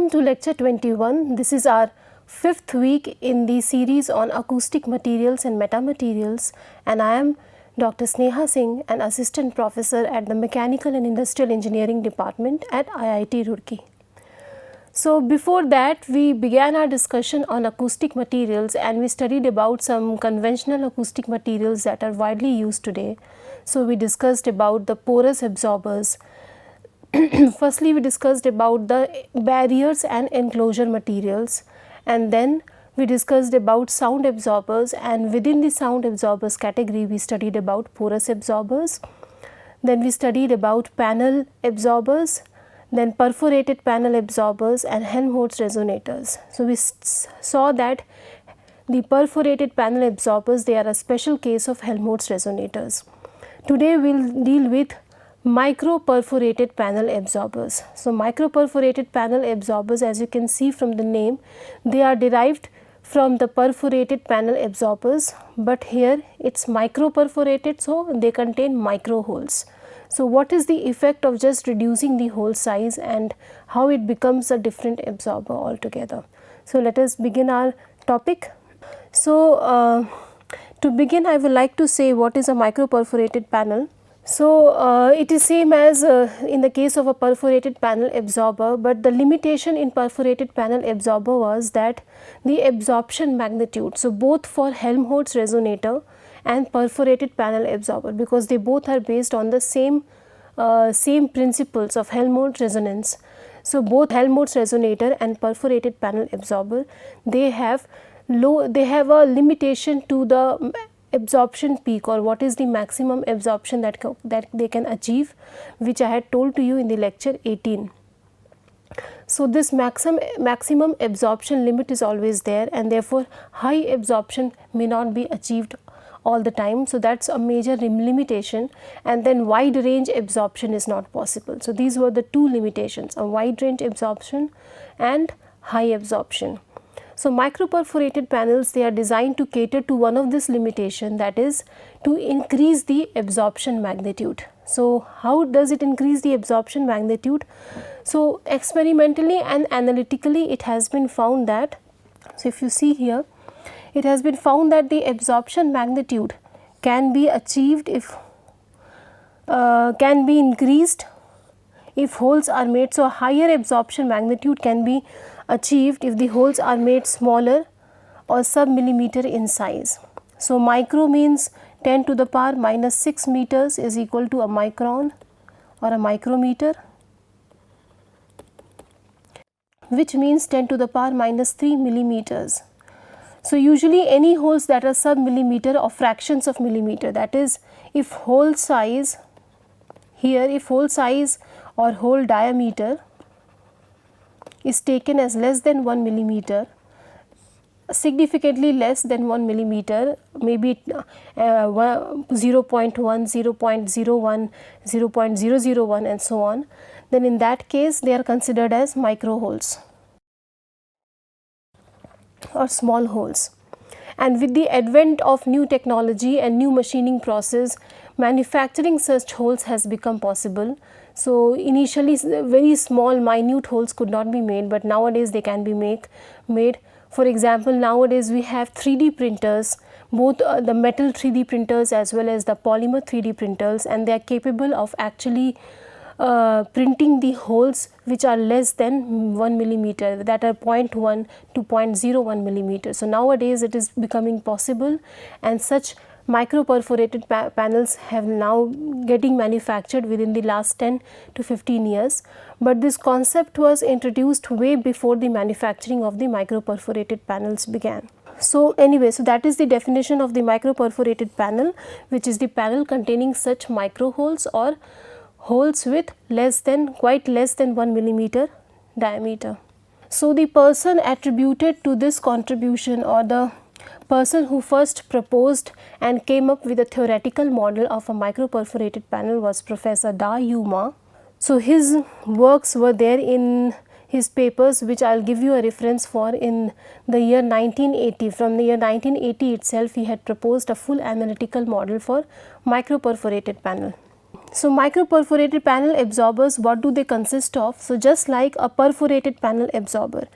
Welcome to lecture 21. This is our 5th week in the series on acoustic materials and metamaterials, and I am Dr. Sneha Singh, an assistant professor at the Mechanical and Industrial Engineering department at IIT Roorkee. So before that, we began our discussion on acoustic materials and we studied about some conventional acoustic materials that are widely used today. So we discussed about the porous absorbers. Firstly, we discussed about the barriers and enclosure materials, and then we discussed about sound absorbers, and within the sound absorbers category we studied about porous absorbers. Then we studied about panel absorbers, then perforated panel absorbers and Helmholtz resonators. So we saw that the perforated panel absorbers, they are a special case of Helmholtz resonators. Today we will deal with micro-perforated panel absorbers. So micro-perforated panel absorbers, as you can see from the name, they are derived from the perforated panel absorbers, but here it is micro-perforated, so they contain micro holes. So what is the effect of just reducing the hole size and how it becomes a different absorber altogether? So let us begin our topic. So to begin, I would like to say what is a micro-perforated panel. So it is same as in the case of a perforated panel absorber, but the limitation in perforated panel absorber was that the absorption magnitude. So both for Helmholtz resonator and perforated panel absorber, because they both are based on the same principles of Helmholtz resonance. So both Helmholtz resonator and perforated panel absorber, they have a limitation to the absorption peak, or what is the maximum absorption that they can achieve, which I had told to you in the lecture 18. So this maximum absorption limit is always there, and therefore high absorption may not be achieved all the time. So that's a major limitation, and then wide range absorption is not possible. So these were the two limitations, a wide range absorption and high absorption. So micro-perforated panels, they are designed to cater to one of this limitation, that is to increase the absorption magnitude. So how does it increase the absorption magnitude? So experimentally and analytically it has been found that, so if you see here, it has been found that the absorption magnitude can be achieved can be increased if holes are made. So higher absorption magnitude can be achieved if the holes are made smaller or sub-millimeter in size. So micro means 10 to the power minus 6 meters is equal to a micron or a micrometer, which means 10 to the power minus 3 millimeters. So usually any holes that are sub-millimeter or fractions of millimeter, that is if hole size here, if hole size or hole diameter is taken as less than 1 millimeter, significantly less than 1 millimeter, maybe 0.1, 0.01, 0.001 and so on, then in that case they are considered as micro holes or small holes. And with the advent of new technology and new machining process, manufacturing such holes has become possible. So initially very small minute holes could not be made, but nowadays they can be made. For example, nowadays we have 3D printers, both the metal 3D printers as well as the polymer 3D printers, and they are capable of actually printing the holes which are less than 1 millimeter, that are 0.1 to 0.01 millimeter. So nowadays it is becoming possible, and such micro-perforated panels have now getting manufactured within the last 10 to 15 years. But this concept was introduced way before the manufacturing of the micro-perforated panels began. So anyway, so that is the definition of the micro-perforated panel, which is the panel containing such micro holes or holes with quite less than 1 millimeter diameter. So the person attributed to this contribution, or the person who first proposed and came up with a theoretical model of a micro-perforated panel was Professor Da Yu Ma. So his works were there in his papers, which I will give you a reference for, in the year 1980. From the year 1980 itself he had proposed a full analytical model for micro-perforated panel. So micro-perforated panel absorbers, what do they consist of? So just like a perforated panel absorber,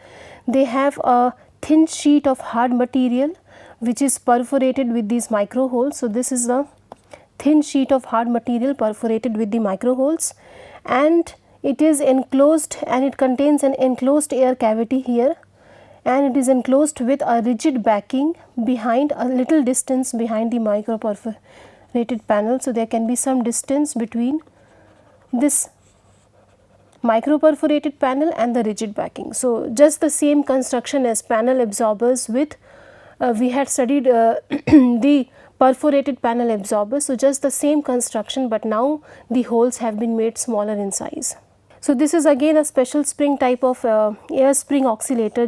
they have a thin sheet of hard material which is perforated with these micro holes. So this is the thin sheet of hard material perforated with the micro holes, and it is enclosed, and it contains an enclosed air cavity here, and it is enclosed with a rigid backing behind, a little distance behind the micro-perforated panel. So there can be some distance between this micro-perforated panel and the rigid backing. So just the same construction as panel absorbers with we had studied the perforated panel absorbers. So just the same construction, but now the holes have been made smaller in size. So this is again a special spring type of air spring oscillator,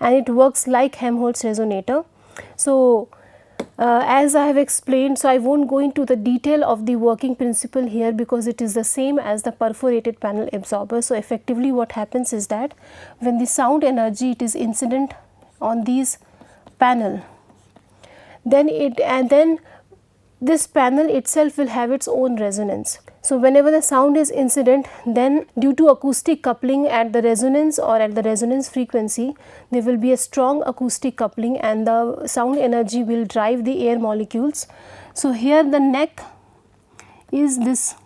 and it works like Helmholtz resonator. So as I have explained, so I won't go into the detail of the working principle here because it is the same as the perforated panel absorber. So effectively what happens is that when the sound energy it is incident on these panel, then this panel itself will have its own resonance. So whenever the sound is incident, then due to acoustic coupling at the resonance or at the resonance frequency, there will be a strong acoustic coupling and the sound energy will drive the air molecules. So here the neck is this.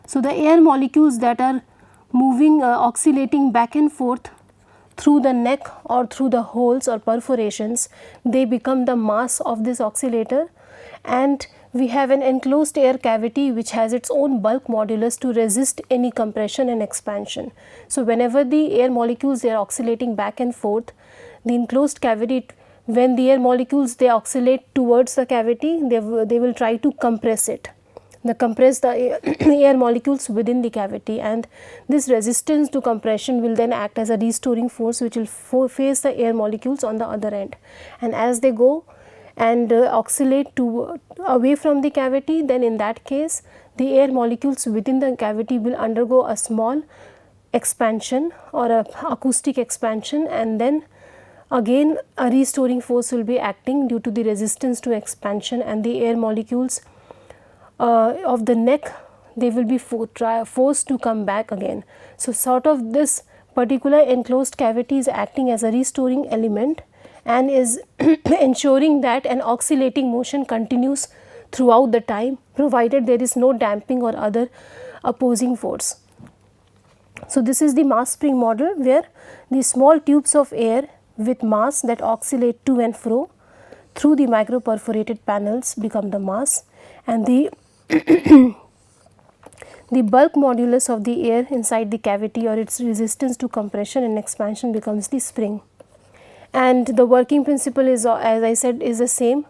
So the air molecules that are moving, oscillating back and forth through the neck or through the holes or perforations, they become the mass of this oscillator, and we have an enclosed air cavity which has its own bulk modulus to resist any compression and expansion. So whenever the air molecules they are oscillating back and forth, the enclosed cavity, when the air molecules they oscillate towards the cavity, they will try to compress it. They compress the air molecules within the cavity, and this resistance to compression will then act as a restoring force which will face the air molecules on the other end, and as they go and oscillate away from the cavity, then in that case the air molecules within the cavity will undergo a small expansion or a acoustic expansion, and then again a restoring force will be acting due to the resistance to expansion, and the air molecules of the neck they will be forced to come back again. So sort of this particular enclosed cavity is acting as a restoring element and is ensuring that an oscillating motion continues throughout the time, provided there is no damping or other opposing force. So this is the mass spring model, where the small tubes of air with mass that oscillate to and fro through the micro-perforated panels become the mass, and the the bulk modulus of the air inside the cavity or its resistance to compression and expansion becomes the spring. And the working principle is, as I said, is the same.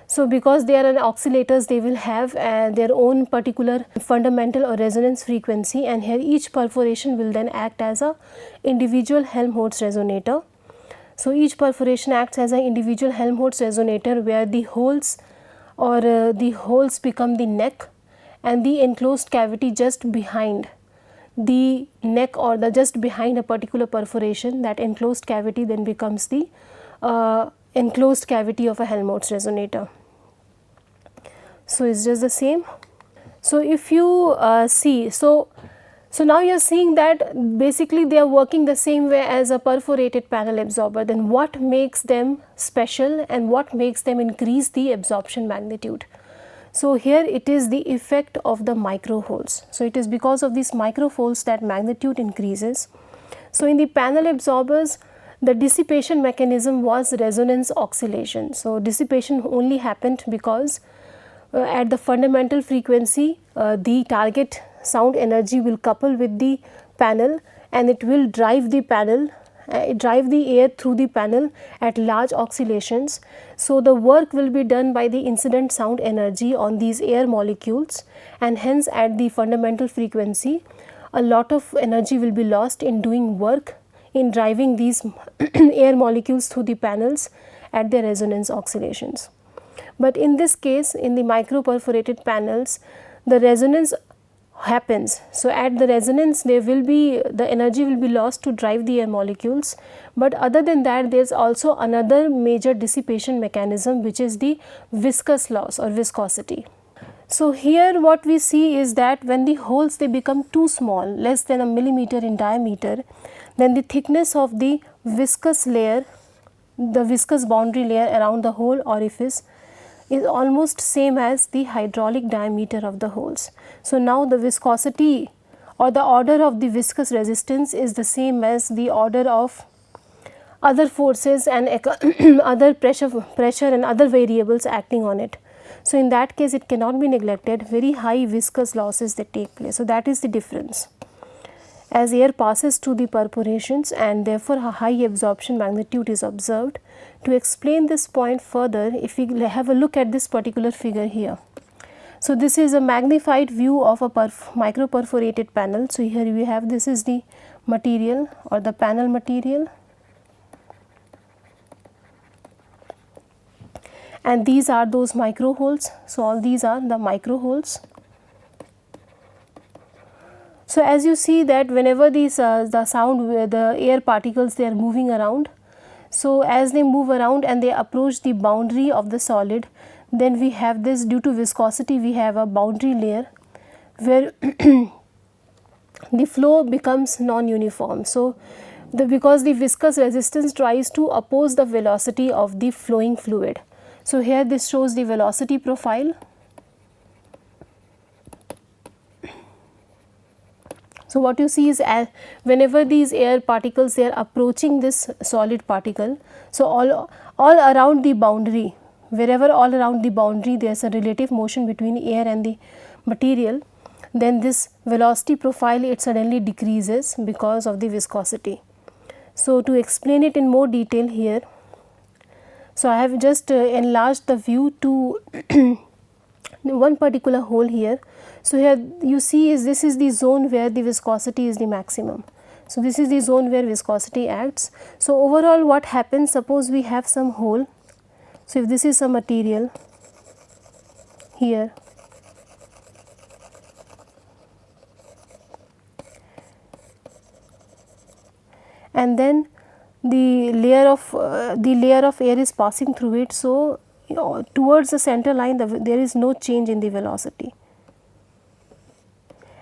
So because they are oscillators, they will have their own particular fundamental or resonance frequency, and here each perforation will then act as a individual Helmholtz resonator. So each perforation acts as an individual Helmholtz resonator, where the holes become the neck, and the enclosed cavity just behind the neck or just behind a particular perforation, that enclosed cavity then becomes the enclosed cavity of a Helmholtz resonator. So it's just the same. So if you see, so now you are seeing that basically they are working the same way as a perforated panel absorber. Then what makes them special and what makes them increase the absorption magnitude? So here it is the effect of the micro holes. So it is because of these micro holes that magnitude increases. So in the panel absorbers, the dissipation mechanism was resonance oscillation. So dissipation only happened because at the fundamental frequency, the target sound energy will couple with the panel, and it will drive the panel, drive the air through the panel at large oscillations. So the work will be done by the incident sound energy on these air molecules, and hence at the fundamental frequency a lot of energy will be lost in doing work in driving these air molecules through the panels at their resonance oscillations. But in this case, in the micro-perforated panels, the resonance happens. So at the resonance there will be, the energy will be lost to drive the air molecules, but other than that there is also another major dissipation mechanism, which is the viscous loss or viscosity. So here what we see is that when the holes they become too small, less than a millimeter in diameter, then the thickness of the viscous layer, the viscous boundary layer around the whole orifice is almost same as the hydraulic diameter of the holes. So now the viscosity or the order of the viscous resistance is the same as the order of other forces and other pressure and other variables acting on it. So in that case it cannot be neglected, very high viscous losses that take place. So that is the difference. As air passes through the perforations and therefore a high absorption magnitude is observed. To explain this point further, if we have a look at this particular figure here. So this is a magnified view of a micro-perforated panel. So here we have, this is the material or the panel material, and these are those micro holes. So all these are the micro holes. So as you see that whenever these the sound, the air particles, they are moving around. So as they move around and they approach the boundary of the solid, then we have this, due to viscosity we have a boundary layer where the flow becomes non-uniform. So because the viscous resistance tries to oppose the velocity of the flowing fluid. So here this shows the velocity profile. So what you see is whenever these air particles they are approaching this solid particle, so all around the boundary, wherever all around the boundary there is a relative motion between air and the material, then this velocity profile it suddenly decreases because of the viscosity. So to explain it in more detail here, so I have just enlarged the view to one particular hole here. So here you see is this is the zone where the viscosity is the maximum. So this is the zone where viscosity acts. So overall what happens, suppose we have some hole. So if this is some material here, and then the layer of air is passing through it. So towards the center line there is no change in the velocity,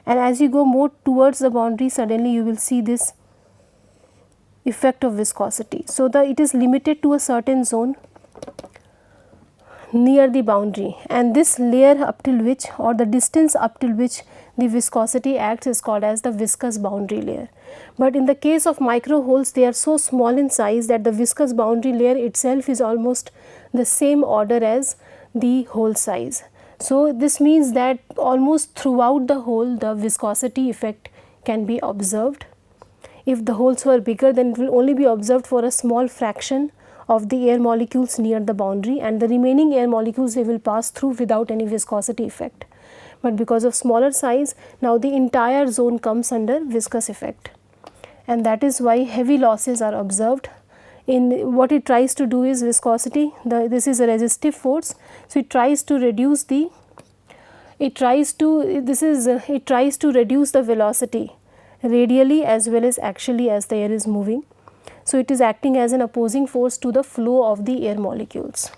and as you go more towards the boundary, suddenly you will see this effect of viscosity. So it is limited to a certain zone near the boundary, and this layer up till which, or the distance up till which the viscosity acts, is called as the viscous boundary layer. But in the case of micro holes, they are so small in size that the viscous boundary layer itself is almost the same order as the hole size. So this means that almost throughout the hole the viscosity effect can be observed. If the holes were bigger, then it will only be observed for a small fraction of the air molecules near the boundary, and the remaining air molecules they will pass through without any viscosity effect. But because of smaller size, now the entire zone comes under viscous effect, and that is why heavy losses are observed. In what it tries to do is viscosity, this is a resistive force, so it tries to reduce the velocity radially as well as axially as the air is moving. So it is acting as an opposing force to the flow of the air molecules.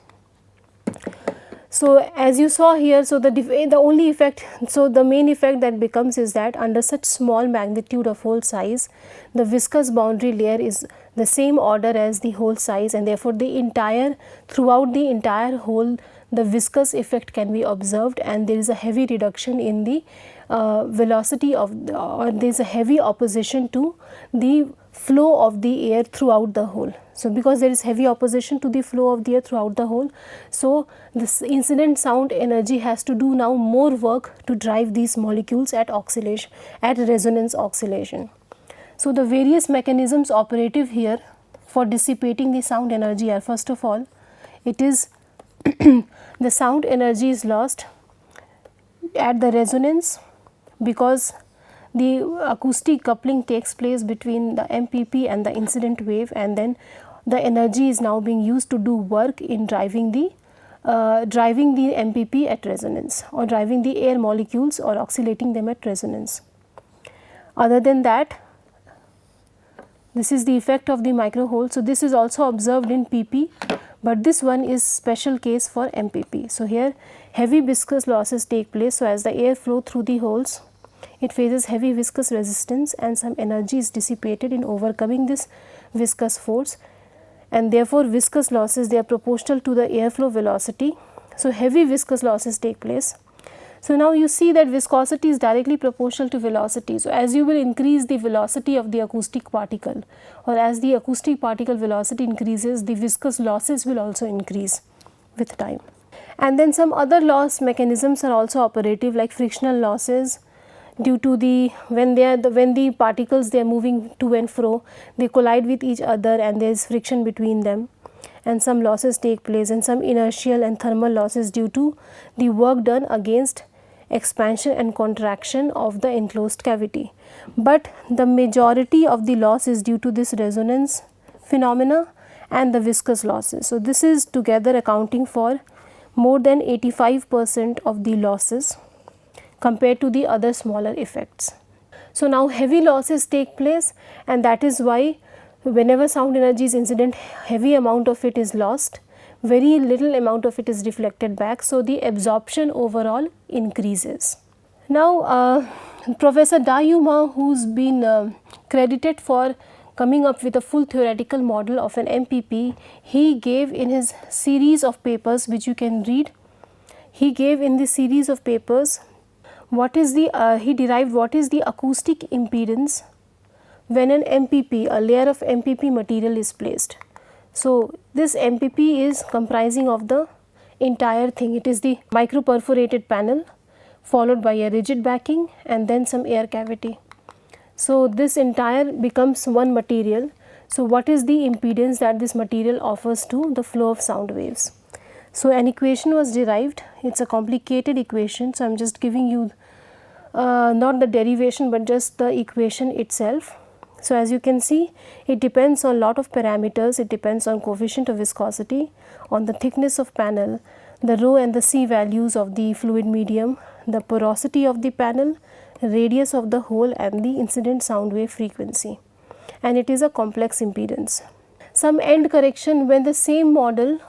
So as you saw here, so the only effect, so the main effect that becomes is that under such small magnitude of hole size, the viscous boundary layer is the same order as the hole size, and therefore throughout the entire hole the viscous effect can be observed, and there is a heavy reduction in the velocity of or there is a heavy opposition to the flow of the air throughout the hole. So because there is heavy opposition to the flow of the air throughout the hole, so this incident sound energy has to do now more work to drive these molecules at oscillation, at resonance oscillation. So the various mechanisms operative here for dissipating the sound energy are, first of all, it is the sound energy is lost at the resonance because the acoustic coupling takes place between the MPP and the incident wave, and then the energy is now being used to do work in driving the MPP at resonance, or driving the air molecules or oscillating them at resonance. Other than that, This is the effect of the micro hole. So, this is also observed in PP, but this one is special case for MPP. So, here heavy viscous losses take place. So, as the air flow through the holes, it faces heavy viscous resistance and some energy is dissipated in overcoming this viscous force, and therefore, viscous losses, they are proportional to the airflow velocity. So, heavy viscous losses take place. So, now you see that viscosity is directly proportional to velocity. So, as you will increase the velocity of the acoustic particle, or as the acoustic particle velocity increases, the viscous losses will also increase with time. And then some other loss mechanisms are also operative, like frictional losses due to the when the particles they are moving to and fro, they collide with each other and there is friction between them, and some losses take place, and some inertial and thermal losses due to the work done against expansion and contraction of the enclosed cavity. But the majority of the loss is due to this resonance phenomena and the viscous losses. So, this is together accounting for more than 85% of the losses compared to the other smaller effects. So, now heavy losses take place, and that is why whenever sound energy is incident, heavy amount of it is lost, very little amount of it is reflected back. So, the absorption overall increases. Now, Professor Dayuma, who's been credited for coming up with a full theoretical model of an MPP, he gave in his series of papers, which you can read, he gave in this series of papers what is the he derived what is the acoustic impedance when an MPP, a layer of MPP material is placed. So, this MPP is comprising of the entire thing. It is the micro-perforated panel followed by a rigid backing and then some air cavity. So, this entire becomes one material. So, what is the impedance that this material offers to the flow of sound waves? So, an equation was derived. It is a complicated equation. So, I am just giving you not the derivation, but just the equation itself. So, as you can see, it depends on lot of parameters. It depends on coefficient of viscosity, on the thickness of panel, the rho and the C values of the fluid medium, the porosity of the panel, radius of the hole, and the incident sound wave frequency. And it is a complex impedance. Some end correction when the same model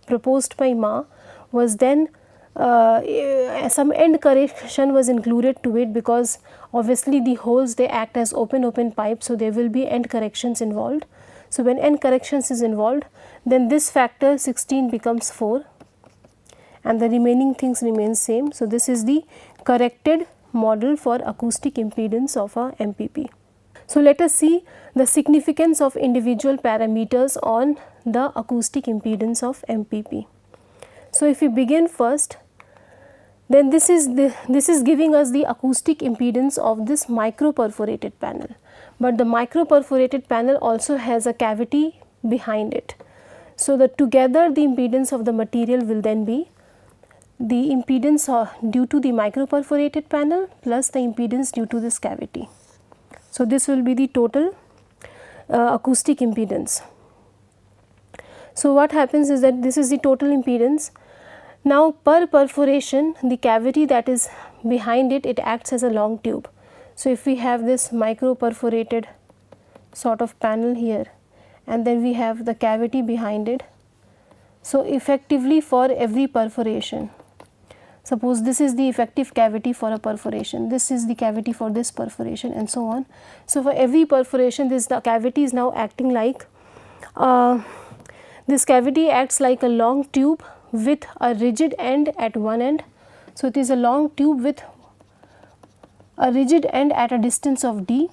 proposed by Ma was then some end correction was included to it, because obviously the holes they act as open pipes. So, there will be end corrections involved. So, when end corrections is involved, then this factor 16 becomes 4 and the remaining things remain same. So, this is the corrected model for acoustic impedance of a MPP. So, let us see the significance of individual parameters on the acoustic impedance of MPP. So, if we begin first, then this is giving us the acoustic impedance of this micro-perforated panel, but the micro-perforated panel also has a cavity behind it. So, together the impedance of the material will then be the impedance due to the micro-perforated panel plus the impedance due to this cavity. So, this will be the total acoustic impedance. So, what happens is that this is the total impedance. Now, per perforation, the cavity that is behind it, it acts as a long tube. So, if we have this micro-perforated sort of panel here, and then we have the cavity behind it. So, effectively for every perforation, suppose this is the effective cavity for a perforation, this is the cavity for this perforation, and so on. So, for every perforation, the cavity is now acting like this cavity acts like a long tube with a rigid end at one end. So, it is a long tube with a rigid end at a distance of d,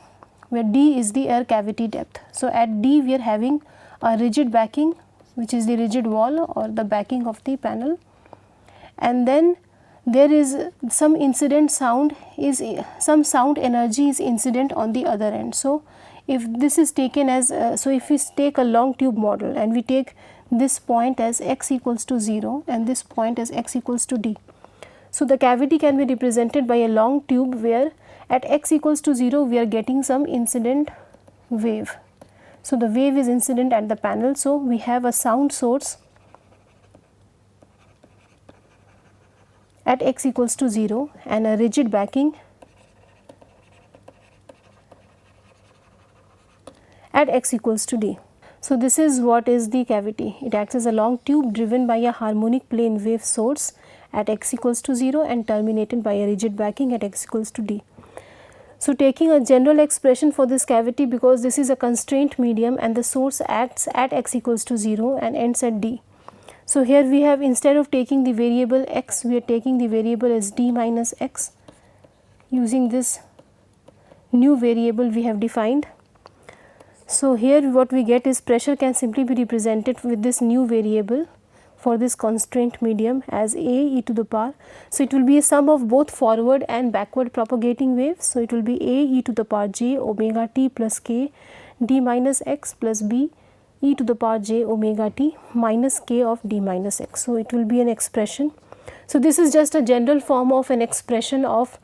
where d is the air cavity depth. So, at d we are having a rigid backing, which is the rigid wall or the backing of the panel, and then there is some incident sound some sound energy is incident on the other end. So, if this is taken as so if we take a long tube model and we take this point as x equals to 0 and this point as x equals to d. So, the cavity can be represented by a long tube where at x equals to 0 we are getting some incident wave. So, the wave is incident at the panel. So, we have a sound source at x equals to 0 and a rigid backing at x equals to d. So this is what is the cavity. It acts as a long tube driven by a harmonic plane wave source at x equals to 0 and terminated by a rigid backing at x equals to d. So taking a general expression for this cavity, because this is a constraint medium and the source acts at x equals to 0 and ends at d. So here we have, instead of taking the variable x, we are taking the variable as d minus x. Using this new variable we have defined. So here what we get is pressure can simply be represented with this new variable for this constraint medium as a e to the power. So it will be a sum of both forward and backward propagating waves. So it will be a e to the power j omega t plus k d minus x plus b e to the power j omega t minus k of d minus x. So it will be an expression. So this is just a general form of an expression of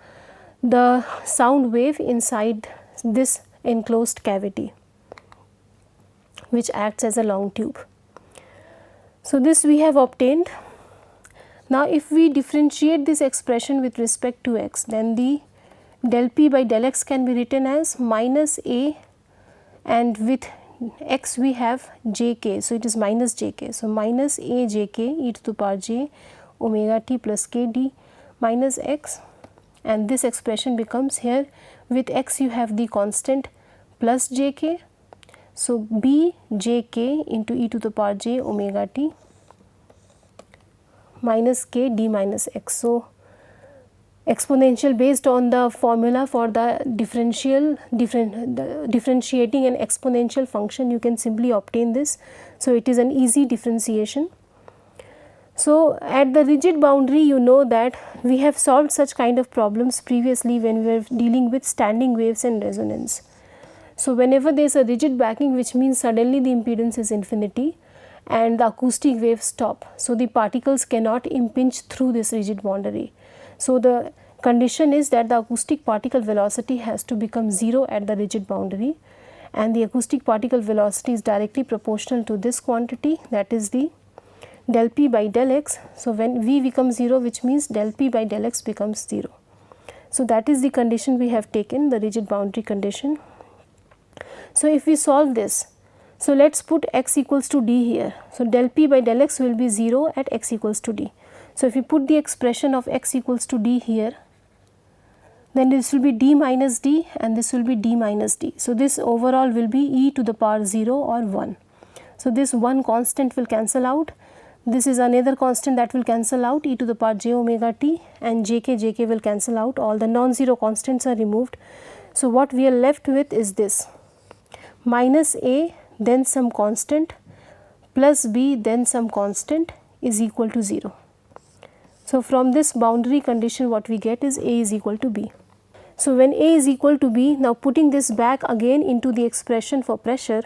the sound wave inside this enclosed cavity, which acts as a long tube. So this we have obtained. Now if we differentiate this expression with respect to x, then the del p by del x can be written as minus a, and with x we have jk, so it is minus jk. So minus a jk e to the power j omega t plus k d minus x, and this expression becomes, here with x you have the constant plus jk. So b jk into e to the power j omega t minus k d minus x. So exponential, based on the formula for the differentiating an exponential function, you can simply obtain this. So it is an easy differentiation. So at the rigid boundary, you know that we have solved such kind of problems previously when we were dealing with standing waves and resonance. So whenever there is a rigid backing, which means suddenly the impedance is infinity and the acoustic waves stop. So the particles cannot impinge through this rigid boundary. So the condition is that the acoustic particle velocity has to become 0 at the rigid boundary, and the acoustic particle velocity is directly proportional to this quantity, that is the del p by del x. So when v becomes 0, which means del p by del x becomes 0. So that is the condition we have taken, the rigid boundary condition. So if we solve this, so let us put x equals to d here. So del p by del x will be 0 at x equals to d. So if we put the expression of x equals to d here, then this will be d minus d and this will be d minus d. So this overall will be e to the power 0 or 1. So this one constant will cancel out. This is another constant that will cancel out, e to the power j omega t, and jk will cancel out. All the non-zero constants are removed. So what we are left with is this: minus a, then some constant, plus b, then some constant is equal to 0. So from this boundary condition, what we get is a is equal to b. So when a is equal to b, now putting this back again into the expression for pressure,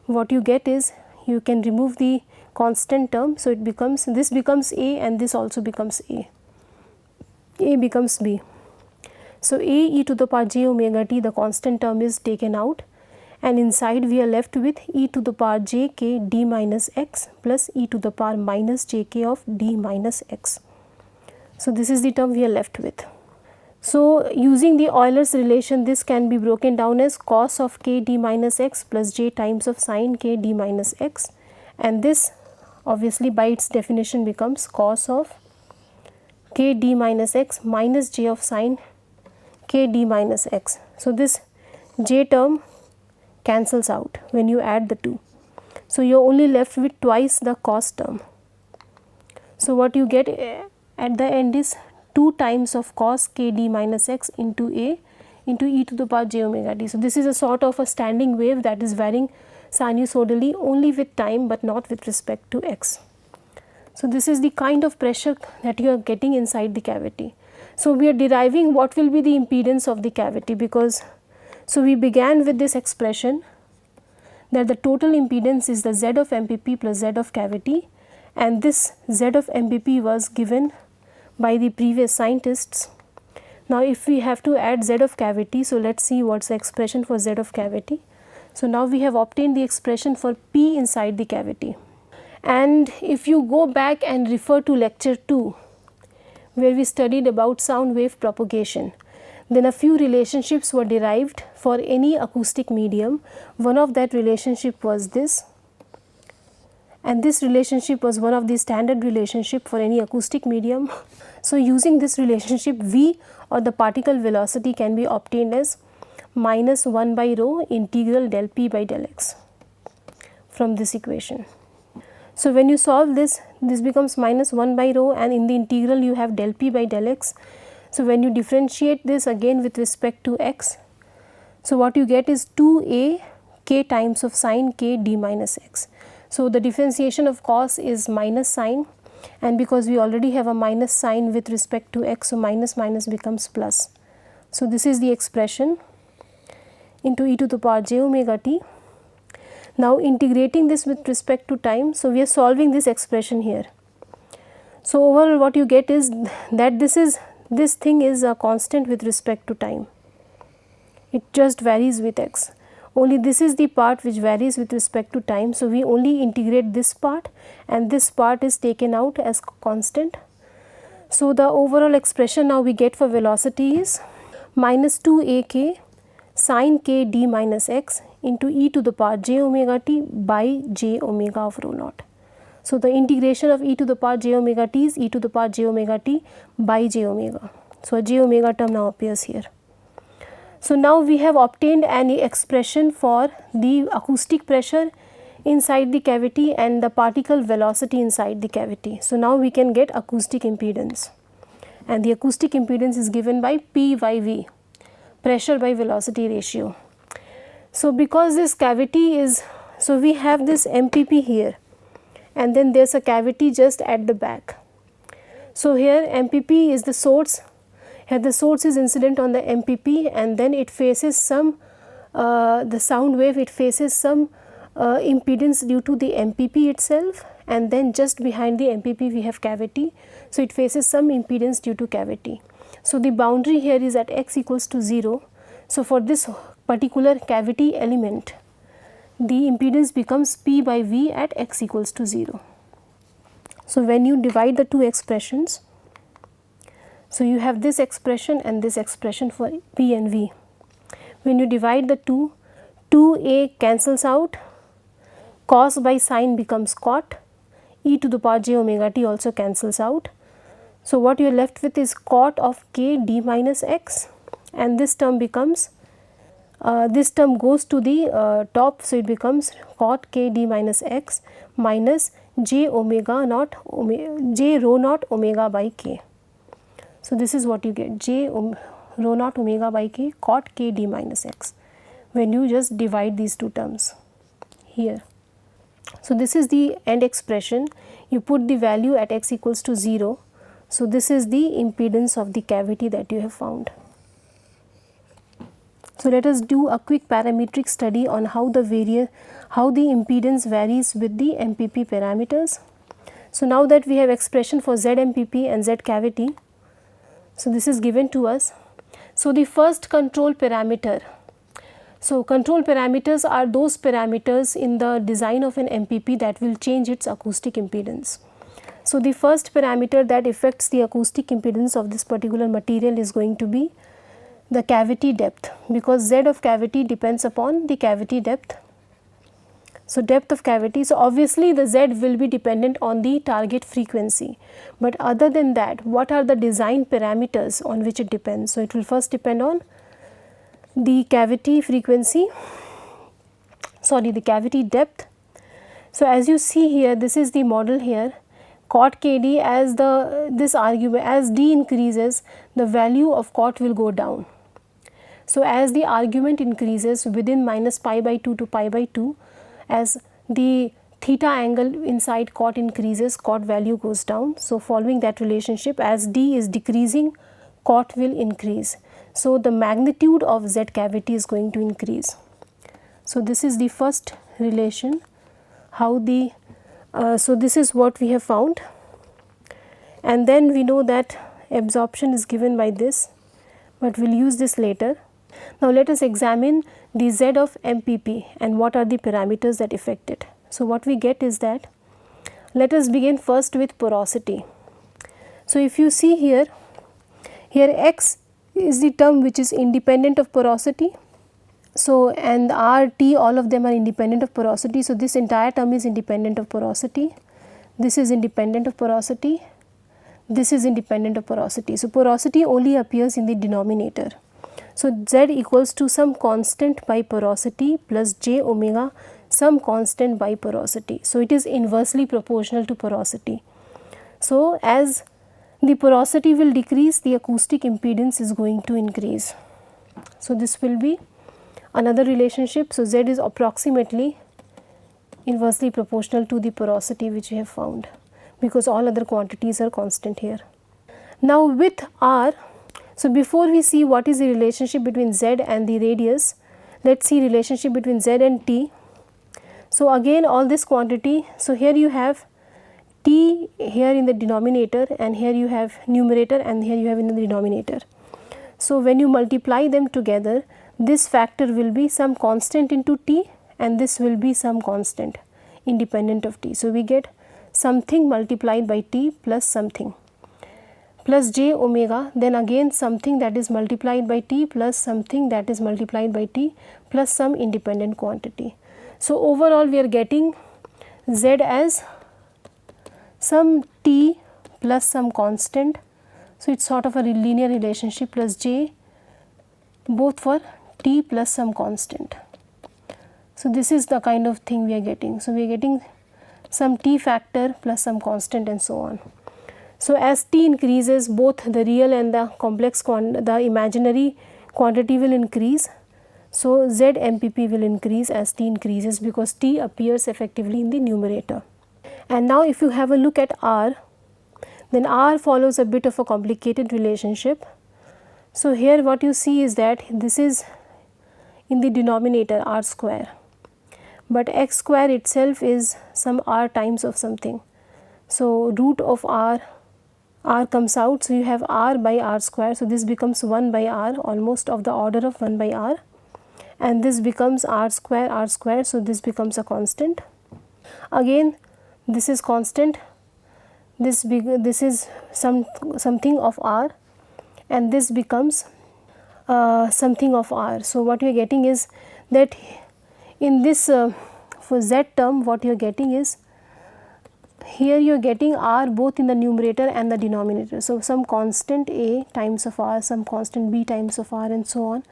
what you get is, you can remove the constant term. So it becomes, this becomes a and this also becomes a becomes b. So a e to the power j omega t, the constant term is taken out, and inside we are left with e to the power j k d minus x plus e to the power minus j k of d minus x. So this is the term we are left with. So using the Euler's relation, this can be broken down as cos of k d minus x plus j times of sin k d minus x, and this obviously by its definition becomes cos of k d minus x minus j of sin k d minus x. So this j term cancels out when you add the two. So you are only left with twice the cos term. So what you get at the end is 2 times of cos k d minus x into a into e to the power j omega t. So this is a sort of a standing wave that is varying sinusoidally only with time but not with respect to x. So this is the kind of pressure that you are getting inside the cavity. So we are deriving what will be the impedance of the cavity, because so we began with this expression that the total impedance is the Z of MPP plus Z of cavity, and this Z of MPP was given by the previous scientists. Now if we have to add Z of cavity, so let us see what is the expression for Z of cavity. So now we have obtained the expression for P inside the cavity. And if you go back and refer to lecture 2, where we studied about sound wave propagation, Then a few relationships were derived for any acoustic medium. One of that relationship was this, and this relationship was one of the standard relationship for any acoustic medium. So using this relationship, V or the particle velocity can be obtained as minus 1 by rho integral del P by del X from this equation. So when you solve this, this becomes minus 1 by rho, and in the integral you have del P by del X. So when you differentiate this again with respect to X, so what you get is 2a k times of sine k d minus x. So the differentiation of cos is minus sine, and because we already have a minus sign with respect to x, so minus minus becomes plus. So this is the expression into e to the power j omega t. Now integrating this with respect to time, so we are solving this expression here. So overall what you get is that this thing is a constant with respect to time. It just varies with x. Only this is the part which varies with respect to time. So we only integrate this part, and this part is taken out as constant. So the overall expression now we get for velocity is minus 2ak sine k d minus x into e to the power j omega t by j omega of rho naught. So the integration of e to the power j omega t is e to the power j omega t by j omega. So a j omega term now appears here. So now we have obtained an expression for the acoustic pressure inside the cavity and the particle velocity inside the cavity. So now we can get acoustic impedance, and the acoustic impedance is given by P by V, pressure by velocity ratio. So because this cavity is, so we have this MPP here, and then there is a cavity just at the back. So here MPP is the source. Here the source is incident on the MPP, and then it faces some, the sound wave, it faces some impedance due to the MPP itself, and then just behind the MPP we have cavity. So it faces some impedance due to cavity. So the boundary here is at x equals to 0. So for this particular cavity element, the impedance becomes P by V at x equals to 0. So when you divide the two expressions, so you have this expression and this expression for P and V. When you divide the two, 2a cancels out, cos by sine becomes cot, e to the power j omega t also cancels out. So what you are left with is cot of k d minus x, and this term becomes, this term goes to the top, so it becomes cot k d minus x minus j omega naught, j rho naught omega by k. So this is what you get, j rho naught omega by k cot k d minus x, when you just divide these two terms here. So this is the end expression. You put the value at x equals to 0. So this is the impedance of the cavity that you have found. So let us do a quick parametric study on how the impedance varies with the MPP parameters. So now that we have expression for Z MPP and Z cavity, so this is given to us. So the first control parameter. So control parameters are those parameters in the design of an MPP that will change its acoustic impedance. So the first parameter that affects the acoustic impedance of this particular material is going to be the cavity depth, because Z of cavity depends upon the cavity depth. So depth of cavity, so obviously the Z will be dependent on the target frequency, but other than that, what are the design parameters on which it depends? So it will first depend on the cavity frequency, the cavity depth. So as you see here, this is the model here, cot kd, as this argument, as d increases, the value of cot will go down. So as the argument increases within minus pi by 2 to pi by 2, as the theta angle inside cot increases, cot value goes down. So following that relationship, as d is decreasing, cot will increase. So the magnitude of Z cavity is going to increase. So this is the first relation, how the, so this is what we have found, and then we know that absorption is given by this, but we will use this later. Now let us examine the Z of MPP and what are the parameters that affect it. So what we get is that, let us begin first with porosity. So if you see here, x is the term which is independent of porosity. So, and R, T, all of them are independent of porosity. So, this entire term is independent of porosity. This is independent of porosity. This is independent of porosity. So, porosity only appears in the denominator. So, Z equals to some constant by porosity plus j omega some constant by porosity. So, it is inversely proportional to porosity. So, as the porosity will decrease, the acoustic impedance is going to increase. So, this will be another relationship. So, Z is approximately inversely proportional to the porosity which we have found, because all other quantities are constant here. Now, with R, so before we see what is the relationship between Z and the radius, let us see relationship between Z and T. So, again all this quantity, so here you have T here in the denominator, and here you have numerator, and here you have in the denominator. So, when you multiply them together, this factor will be some constant into T, and this will be some constant independent of T. So, we get something multiplied by T plus something plus j omega, then again something that is multiplied by T plus something that is multiplied by T plus some independent quantity. So, overall we are getting Z as some T plus some constant. So, it is sort of a linear relationship plus j both for T plus some constant. So, this is the kind of thing we are getting. So, we are getting some T factor plus some constant and so on. So, as T increases, both the real and the complex the imaginary quantity will increase. So, Z MPP will increase as T increases, because T appears effectively in the numerator. And now, if you have a look at R, then R follows a bit of a complicated relationship. So, here what you see is that this is in the denominator R square, but X square itself is some R times of something. So, root of R comes out. So, you have R by R square. So, this becomes 1 by R, almost of the order of 1 by R, and this becomes R square. So, this becomes a constant. Again this is constant, this is something of R, and this becomes something of R. So, what you are getting is that in this for Z term, what you are getting is, here you are getting R both in the numerator and the denominator. So, some constant A times of R, some constant B times of R, and so on.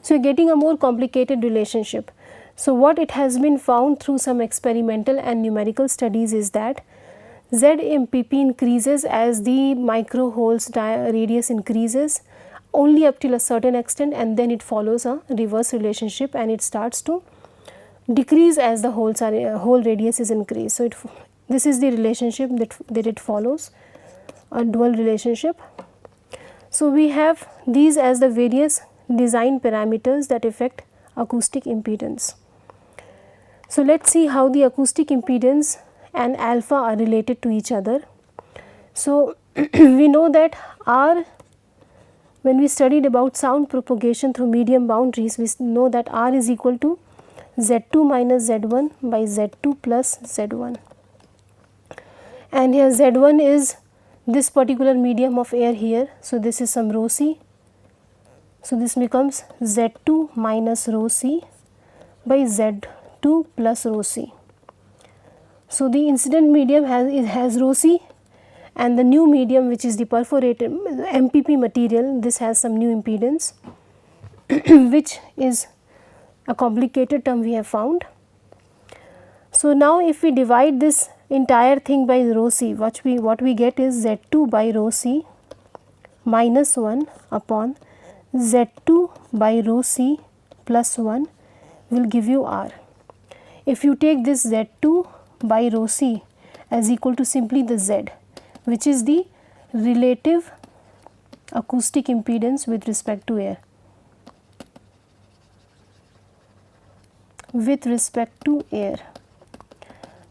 So, you are getting a more complicated relationship. So, what it has been found through some experimental and numerical studies is that Z MPP increases as the micro holes radius increases only up till a certain extent, and then it follows a reverse relationship, and it starts to decrease as the hole radius is increased. So, this is the relationship that it follows, a dual relationship. So, we have these as the various design parameters that affect acoustic impedance. So, let us see how the acoustic impedance and alpha are related to each other. So, we know that R, when we studied about sound propagation through medium boundaries, we know that R is equal to Z2 minus Z1 by Z2 plus Z1. And here Z1 is this particular medium of air here. So, this is some rho c. So, this becomes Z2 minus rho c by Z2 plus rho c. So, the incident medium has rho c, and the new medium, which is the perforated MPP material, this has some new impedance which is a complicated term we have found. So, now if we divide this entire thing by rho c, what we get is Z2 by rho c minus 1 upon Z2 by rho c plus 1 will give you R. If you take this Z2 by rho c as equal to simply the Z, which is the relative acoustic impedance with respect to air.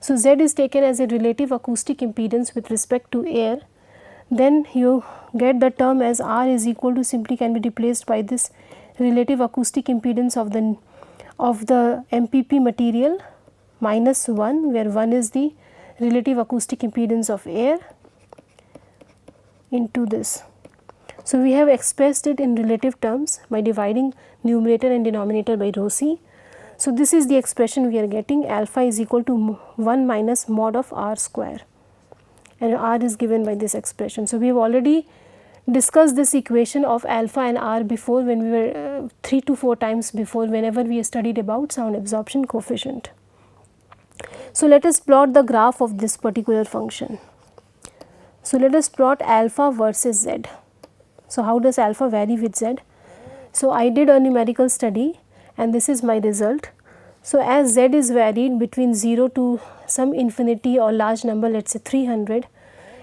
So, Z is taken as a relative acoustic impedance with respect to air, then you get the term as R is equal to, simply can be replaced by this relative acoustic impedance of the MPP material minus 1, where 1 is the relative acoustic impedance of air, into this. So we have expressed it in relative terms by dividing numerator and denominator by rho c. So this is the expression we are getting, alpha is equal to 1 minus mod of r square, and r is given by this expression. So we have already discussed this equation of alpha and r before, when we were 3 to 4 times before, whenever we studied about sound absorption coefficient. So let us plot the graph of this particular function. So let us plot alpha versus z. So how does alpha vary with z? So I did a numerical study and this is my result. So as z is varied between 0 to some infinity or large number, let us say 300,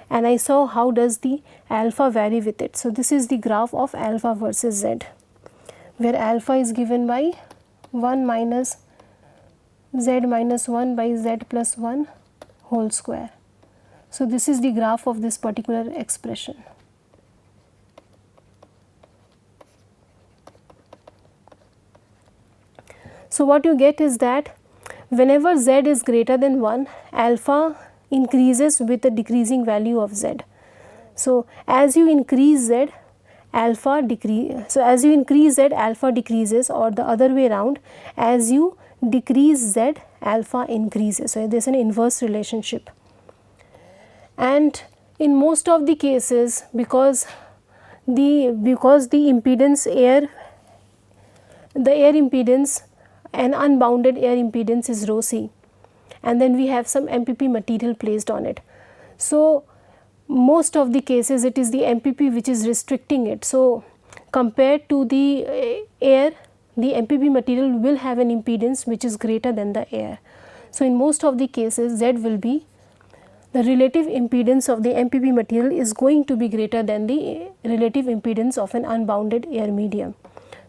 and I saw how does the alpha vary with it. So this is the graph of alpha versus z, where alpha is given by 1 minus z minus 1 by z plus 1 whole square. So this is the graph of this particular expression. So what you get is that whenever z is greater than 1, alpha increases with the decreasing value of z. So as you increase z, alpha decrease. So as you increase z, alpha decreases, or the other way around, as you decrease z, alpha increases. So there is an inverse relationship. And in most of the cases, because the impedance the air impedance, an unbounded air impedance is rho c, and then we have some MPP material placed on it. So most of the cases it is the MPP which is restricting it. So compared to the air, the MPP material will have an impedance which is greater than the air. So in most of the cases, Z will be, the relative impedance of the MPP material is going to be greater than the relative impedance of an unbounded air medium.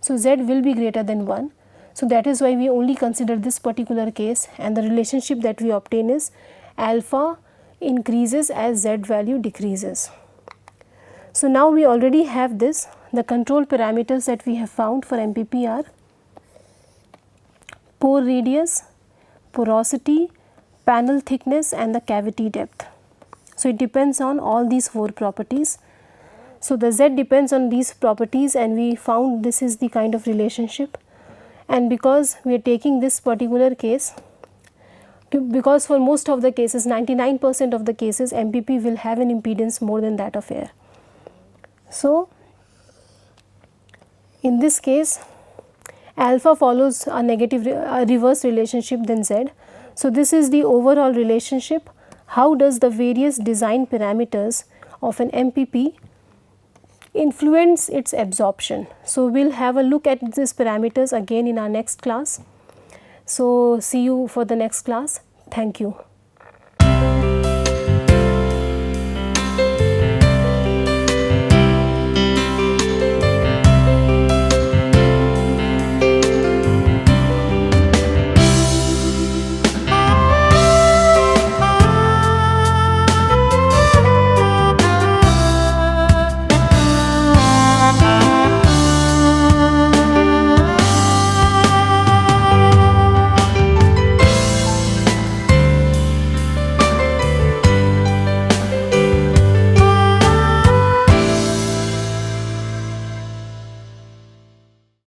So Z will be greater than 1. So that is why we only consider this particular case, and the relationship that we obtain is alpha increases as Z value decreases. So now we already have this. The control parameters that we have found for MPP are pore radius, porosity, panel thickness and the cavity depth. So it depends on all these 4 properties. So the Z depends on these properties, and we found this is the kind of relationship. And because we are taking this particular case, because for most of the cases, 99% of the cases, MPP will have an impedance more than that of air. So in this case, alpha follows a reverse relationship than Z. So this is the overall relationship. How does the various design parameters of an MPP influence its absorption? So we will have a look at these parameters again in our next class. So see you for the next class. Thank you.